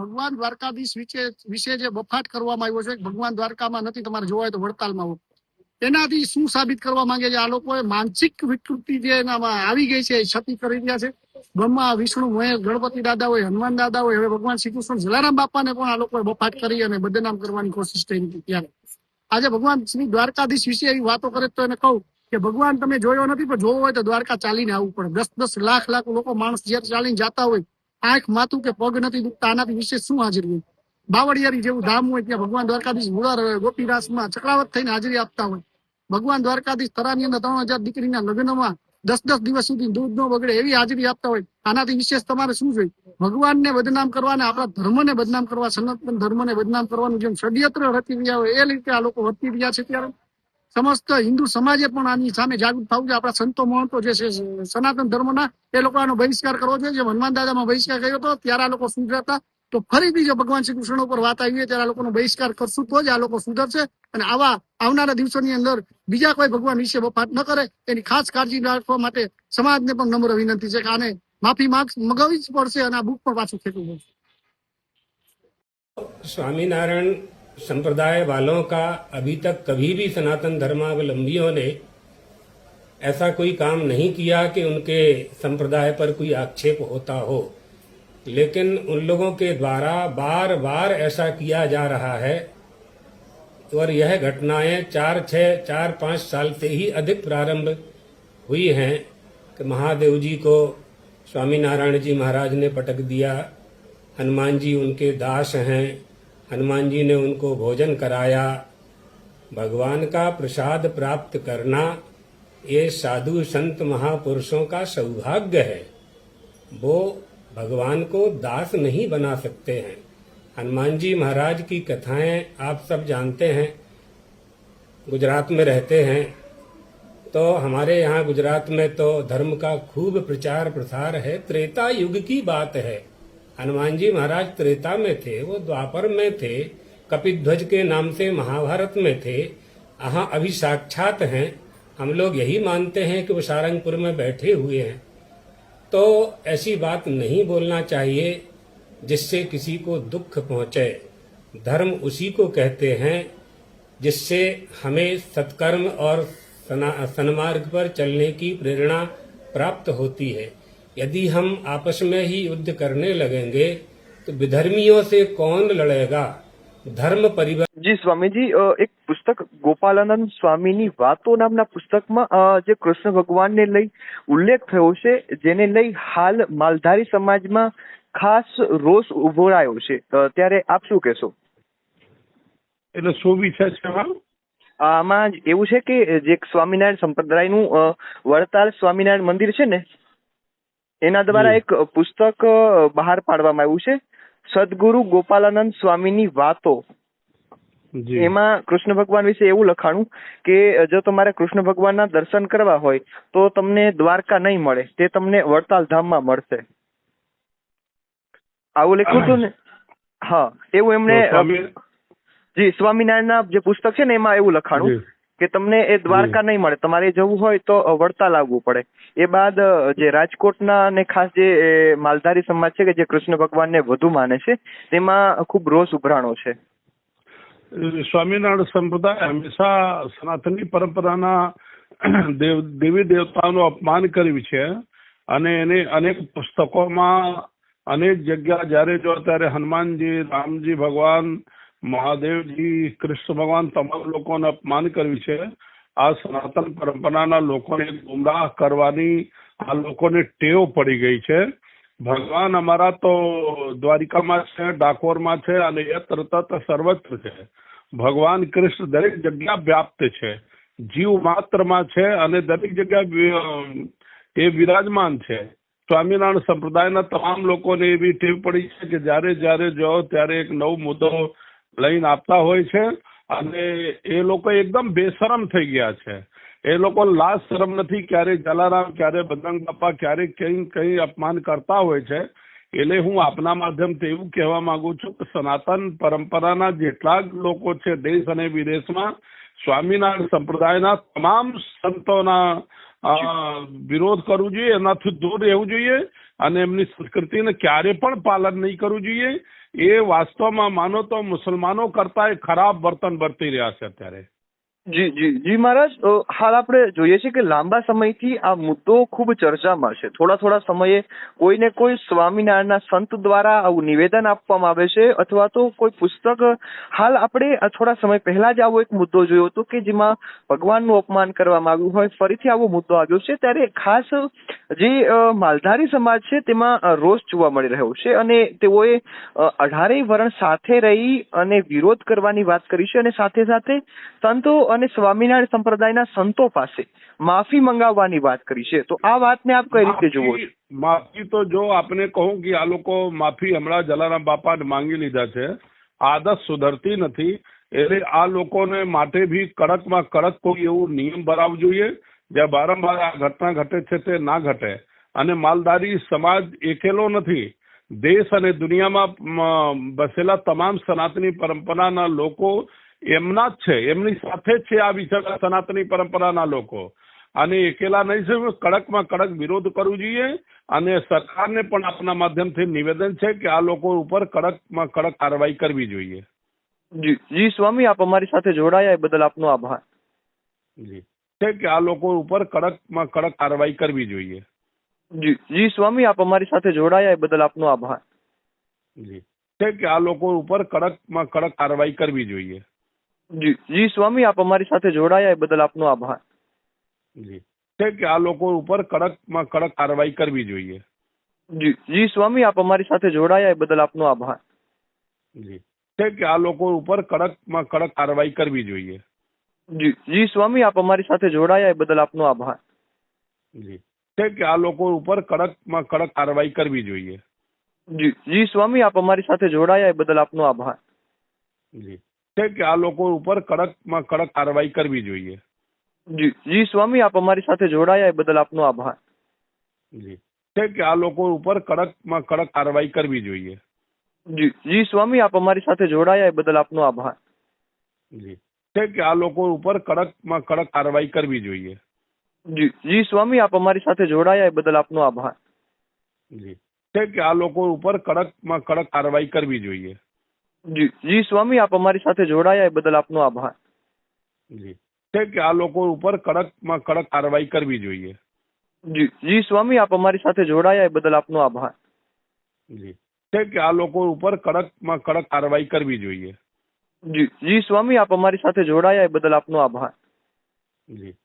ભગવાન દ્વારકાધીશ વિશે જે બફાટ કરવામાં આવ્યો છે, ભગવાન દ્વારકામાં નથી, તમારે જોવા હોય તો વડતાલમાં હોય, એનાથી શું સાબિત કરવા માંગે છે? આ લોકોએ માનસિક વિકૃતિ જે એનામાં આવી ગઈ છે એ છતી કરી રહ્યા છે. બ્રહ્મા, વિષ્ણુ, મહેશ, ગણપતિ દાદા હોય, હનુમાન દાદા હોય, હવે ભગવાન શ્રી કૃષ્ણ જલારામ બાપાને પણ આ લોકોએ બફાટ કરી અને બદનામ કરવાની કોશિશ કરી હતી. ત્યારે આજે ભગવાન શ્રી દ્વારકાધીશ વિશે એવી વાતો કરે તો એને કહું કે ભગવાન તમે જોયો નથી, પણ જોવો હોય તો દ્વારકા ચાલીને આવવું પડે. 10-10 લાખ લોકો માણસ જ્યારે ચાલીને જતા હોય, આંખ, માથું કે પગ નથી દુખતા, આનાથી વિશે શું હાજરી હોય? બાવળિયારી જેવું ધામ હોય ત્યાં ભગવાન દ્વારકાધીશ મુરાર ગોપીરાસમાં ચક્રાવત થઈને હાજરી આપતા હોય. ભગવાન દ્વારકાધીશ તરાની અંદર 3000 દીકરીના લગ્નમાં 10-10 દિવસ સુધી દૂધ ન બગડે એવી હાજરી આપતા હોય. આનાથી વિશેષ તમારે શું જોઈએ? ભગવાનને બદનામ કરવાને, આપણા ધર્મને બદનામ કરવા, સનાતન ધર્મને બદનામ કરવાનું જેમ ષડયંત્ર રચી રહ્યા હોય એ રીતે આ લોકો વર્તી રહ્યા છે. ત્યારે સમસ્ત હિન્દુ સમાજે પણ આની સામે જાગૃત થવું છે. આપણા સંતો મહંતો જે છે સનાતન ધર્મના, એ લોકો આનો બહિષ્કાર કરવો જોઈએ. જેમ હનુમાન દાદામાં બહિષ્કાર કર્યો હતો ત્યારે આ લોકો સુધરતા, તો ફરીથી જો ભગવાન શ્રી કૃષ્ણ ઉપર વાત આવી ત્યારે આ લોકોનો બહિષ્કાર કરશું તો જ આ લોકો સુધરશે. અને આવનારા દિવસોની અંદર બીજા કોઈ ભગવાન વિશે બફાટ ન કરે એની ખાસ કાળજી રાખવા માટે સમાજને પણ નમ્ર વિનંતી છે કે આને માફી મગાવવી જ પડશે અને આ બુક પણ પાછું ખેંચવું પડશે. स्वामीनारायण संप्रदाय वालों का अभी तक कभी भी सनातन धर्मावलंबियों ने ऐसा कोई काम नहीं किया कि उनके संप्रदाय पर कोई आक्षेप होता हो, लेकिन उन लोगों के द्वारा बार बार ऐसा किया जा रहा है और यह घटनाएं 4-5 साल से ही अधिक प्रारंभ हुई हैं कि महादेव जी को स्वामीनारायण जी महाराज ने पटक दिया। हनुमान जी उनके दास हैं, हनुमान जी ने उनको भोजन कराया। भगवान का प्रसाद प्राप्त करना ये साधु संत महापुरुषों का सौभाग्य है। वो भगवान को दास नहीं बना सकते हैं। हनुमान जी महाराज की कथाएं आप सब जानते हैं, गुजरात में रहते हैं, तो हमारे यहाँ गुजरात में तो धर्म का खूब प्रचार प्रसार है। त्रेता युग की बात है। हनुमान जी महाराज त्रेता में थे, वो द्वापर में थे, कपिध्वज के नाम से महाभारत में थे। यहाँ अभी साक्षात हैं। हम लोग यही मानते हैं कि वो सारंगपुर में बैठे हुए हैं। तो ऐसी बात नहीं बोलना चाहिए जिससे किसी को दुख पहुंचे। धर्म उसी को कहते हैं जिससे हमें सत्कर्म और सन्मार्ग पर चलने की प्रेरणा प्राप्त होती है। यदि हम आपस में ही युद्ध करने लगेंगे तो विधर्मियों से कौन लड़ेगा? धर्म परिवार જી સ્વામીજી, એક પુસ્તક ગોપાલાનંદ સ્વામીની વાતો નામના પુસ્તકમાં જે કૃષ્ણ ભગવાનને લઈ ઉલ્લેખ થયો છે, જેને લઈ હાલ માલધારી સમાજમાં ખાસ રોષ ઉભરાયો છે, ત્યારે આપ શું કહેશો? એટલે શું વિષય છે આમાં એવું છે કે જે સ્વામિનારાયણ સંપ્રદાયનું વડતાલ સ્વામિનારાયણ મંદિર છે ને, એના દ્વારા એક પુસ્તક બહાર પાડવામાં આવ્યું છે, સદગુરુ ગોપાલાનંદ સ્વામીની વાતો. એમાં કૃષ્ણ ભગવાન વિશે એવું લખાણું કે જો તમારે કૃષ્ણ ભગવાનના દર્શન કરવા હોય તો તમને દ્વારકા નહીં મળે, તે તમને વડતાલ ધામમાં મળશે. આવું લખ્યું હતું ને? હા, એવું એમને જી સ્વામિનારાયણના જે પુસ્તક છે ને એમાં એવું લખાણું કે તમને એ દ્વારકા નહીં મળે, તમારે જવું હોય તો વડતાલ આવવું પડે. એ બાદ જે રાજકોટના અને ખાસ જે માલધારી સમાજ છે કે જે કૃષ્ણ ભગવાનને વધુ માને છે, તેમાં ખૂબ રોષ ઉભરાણો છે. સ્વામિનારાયણ સંપ્રદાય હંમેશા સનાતની પરંપરાના દેવી દેવતાનું અપમાન કર્યું છે અને એને અનેક પુસ્તકોમાં અનેક જગ્યા જ્યારે જો ત્યારે હનુમાનજી, રામજી ભગવાન, મહાદેવજી, કૃષ્ણ ભગવાન તમામ લોકોને અપમાન કર્યું છે. આ સનાતન પરંપરાના લોકોને ગુમરાહ કરવાની આ લોકોને ટેવ પડી ગઈ છે. ભગવાન અમારા તો દ્વારિકામાં છે, ડાકોરમાં છે અને યત્ર તત્ર સર્વત્ર છે. ભગવાન કૃષ્ણ દરેક જગ્યા વ્યાપ્ત છે, જીવ માત્રમાં છે અને દરેક જગ્યા એ વિરાજમાન છે. સ્વામિનારાયણ સંપ્રદાયના તમામ લોકોને એવી ટેવ પડી છે કે જ્યારે જો ત્યારે એક નવો મુદ્દો લઈને આપતા હોય છે અને એ લોકો એકદમ બેશરમ થઈ ગયા છે. એ લોકો લાજ શરમ નથી. ક્યારે જલારામ, ક્યારે બજરંગ બાપા, ક્યારે કઈ અપમાન કરતા હોય છે. એટલે હું આપના માધ્યમથી એવું કહેવા માંગુ છું કે સનાતન પરંપરાના જેટલા લોકો છે દેશ અને વિદેશમાં, સ્વામિનારાયણ સંપ્રદાયના તમામ સંતોના વિરોધ કરવો જોઈએ, એનાથી દૂર રહેવું જોઈએ અને એમની સંસ્કૃતિને ક્યારે પણ પાલન નહીં કરવું જોઈએ. એ વાસ્તવમાં માનો તો મુસલમાનો કરતા ખરાબ વર્તન વર્તી રહ્યા છે અત્યારે. જી જી જી મહારાજ, હાલ આપણે જોઈએ છીએ કે લાંબા સમયથી આ મુદ્દો ખૂબ ચર્ચામાં છે. થોડા સમયે કોઈને કોઈ સ્વામિનારાયણના સંત દ્વારા આવું નિવેદન આપવામાં આવે છે અથવા તો કોઈ પુસ્તક. હાલ આપણે થોડા સમય પહેલા જ આવો એક મુદ્દો જોયો હતો કે જેમાં ભગવાનનું અપમાન કરવામાં આવ્યું હોય. ફરીથી આવો મુદ્દો આવ્યો છે ત્યારે ખાસ જે માલધારી સમાજ છે તેમાં રોષ જોવા મળી રહ્યો છે અને તેઓએ 18 વર્ણ સાથે રહી અને વિરોધ કરવાની વાત કરી છે અને સાથે સાથે સંતો અને સ્વામિનારાયણ સંપ્રદાયના સંતો પાસે માફી મંગાવવાની વાત કરી છે. તો આ વાતને આપ કઈ રીતે જુઓ છો? માફી તો જો આપને કહું કે આ લોકો માફી હમણાં જલારામ બાપાને માંગી લીધા છે. આદત સુધરતી નથી એટલે આ લોકોને માટે ભી કડકમાં કડક કોઈ એવું નિયમ બનાવવો જોઈએ જ્યાં વારંવાર આ ઘટના ઘટે છે તે ના ઘટે. અને માલધારી સમાજ એકેલો નથી. દેશ અને દુનિયામાં બસેલા તમામ સનાતની પરંપરાના લોકો એમના જ છે, એમની સાથે જ છે આ વિચાર સનાતની પરંપરાના લોકો. અને એકેલા નહીં છે. કડકમાં કડક વિરોધ કરવો જોઈએ અને સરકારને પણ આપના માધ્યમથી નિવેદન છે કે આ લોકો ઉપર કડકમાં કડક કાર્યવાહી કરવી જોઈએ. જી જી સ્વામી, આપ અમારી સાથે જોડાયા એ બદલ આપનો આભાર. જી છે કે આ લોકો ઉપર કડકમાં કડક કાર્યવાહી કરવી જોઈએ. જી જી સ્વામી, આપ અમારી સાથે જોડાયા એ બદલ આપનો આભાર. જી છે કે આ લોકો ઉપર કડકમાં કડક કાર્યવાહી કરવી જોઈએ. જી જી સ્વામી, આપ અમારી સાથે જોડાયા એ બદલ આપનો આભાર. જી છે કે આ લોકો ઉપર કડકમાં કડક કાર્યવાહી કરવી જોઈએ. જી જી સ્વામી, આપ અમારી સાથે જોડાયા એ બદલ આપનો આભાર. જી છે કે આ લોકો ઉપર કડકમાં કડક કાર્યવાહી કરવી જોઈએ. જી જી સ્વામી, આપ અમારી સાથે જોડાયા એ બદલ આપનો આભાર. જી છે કે આ લોકો ઉપર કડકમાં કડક કાર્યવાહી કરવી જોઈએ. જી જી સ્વામી, આપ અમારી સાથે જોડાયા એ બદલ આપનો આભાર. જી છે કે આ લોકો ઉપર કડકમાં કડક કાર્યવાહી કરવી જોઈએ. જી જી સ્વામી, આપ અમારી સાથે જોડાયા એ બદલ આપનો આભાર. જી છે કે આ લોકો ઉપર કડકમાં કડક કાર્યવાહી કરવી જોઈએ. જી જી સ્વામી, આપ અમારી સાથે જોડાયા એ બદલ આપનો આભાર. જી છે કે આ લોકો ઉપર કડકમાં કડક કાર્યવાહી કરવી જોઈએ. જી જી સ્વામી, આપ અમારી સાથે જોડાયા એ બદલ આપનો આભાર. જી છે કે આ લોકો ઉપર કડકમાં કડક કાર્યવાહી કરવી જોઈએ. જી જી સ્વામી, આપ અમારી સાથે જોડાયા એ બદલ આપનો આભાર. જી છે કે આ લોકો ઉપર કડકમાં કડક કાર્યવાહી કરવી જોઈએ. જી જી સ્વામી, આપ અમારી સાથે જોડાયા એ બદલ આપનો આભાર. જી છે કે આ લોકો ઉપર કડકમાં કડક કાર્યવાહી કરવી જોઈએ. જી જી સ્વામી, આપ અમારી સાથે જોડાયા એ બદલ આપનો આભાર. જી